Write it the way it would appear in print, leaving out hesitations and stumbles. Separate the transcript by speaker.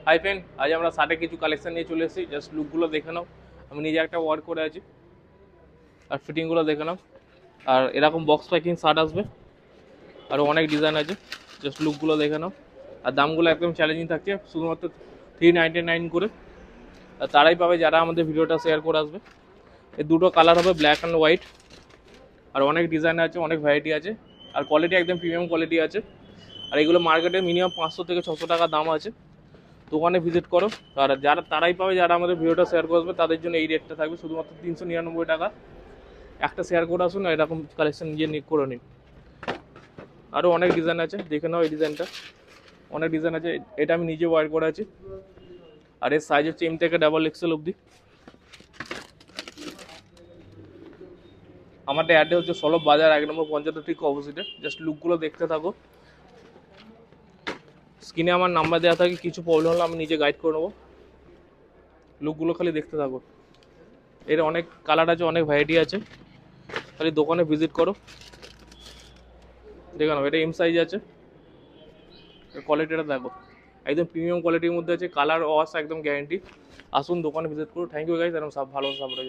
Speaker 1: Hi friend, আজ আমরা শার্টে কিছু কালেকশন নিয়ে চলে এসেছি। জাস্ট লুকগুলো দেখে নাও। আমি নিজে একটা ওয়ার্ক করে আছি, আর ফিটিংগুলো দেখে নাও। আর এরকম বক্স প্যাকিং শার্ট আসবে, আর অনেক ডিজাইন আছে। জাস্ট লুকগুলো দেখে নাও। আর দামগুলো একদম চ্যালেঞ্জিং থাকছে, শুধুমাত্র 399 করে। আর তারাই পাবে যারা আমাদের ভিডিওটা শেয়ার করে আসবে। এই দুটো কালার হবে, ব্ল্যাক অ্যান্ড হোয়াইট। আর অনেক ডিজাইন আছে, অনেক ভ্যারাইটি আছে, আর কোয়ালিটি একদম প্রিমিয়াম কোয়ালিটি আছে। আর এগুলো মার্কেটে মিনিমাম 500 থেকে 600 টাকা দাম আছে। দোকানে ভিজিট করো। আর যারা তারাই পাবে যারা আমাদের ভিডিওটা শেয়ার করবে, তাদের জন্য এই রেটটা থাকবে শুধুমাত্র 399 টাকা। একটা শেয়ার করে আসুন, এরকম কালেকশন নিজে নিয়ে করে নিন। আরও অনেক ডিজাইন আছে, দেখে নাও। এই ডিজাইনটা অনেক ডিজাইন আছে, এটা আমি নিজে ওয়ার করে আছি। আর এর সাইজ হচ্ছে এম থেকে XXL অবধি। আমাদের অ্যাডে হচ্ছে সলভ বাজার 1 নম্বর পঞ্চায়েত ঠিক অপোজিটে। জাস্ট লুকগুলো দেখতে থাকো। স্ক্রিনে আমার নাম্বার দেওয়া থাকে, কিছু প্রবলেম হলে আমি নিজে গাইড করে নেবো। লুকগুলো খালি দেখতে থাকো। এর অনেক কালার আছে, অনেক ভ্যারাইটি আছে, খালি দোকানে ভিজিট করো, দেখে নাও। এটা এম সাইজ আছে, কোয়ালিটিটা দেখো, একদম প্রিমিয়াম কোয়ালিটির মধ্যে আছে। কালার ওয়াশ একদম গ্যারেন্টি। আসুন দোকানে ভিজিট করো। থ্যাংক ইউ গাইজ, এরকম সব ভালো সাপোর্ট।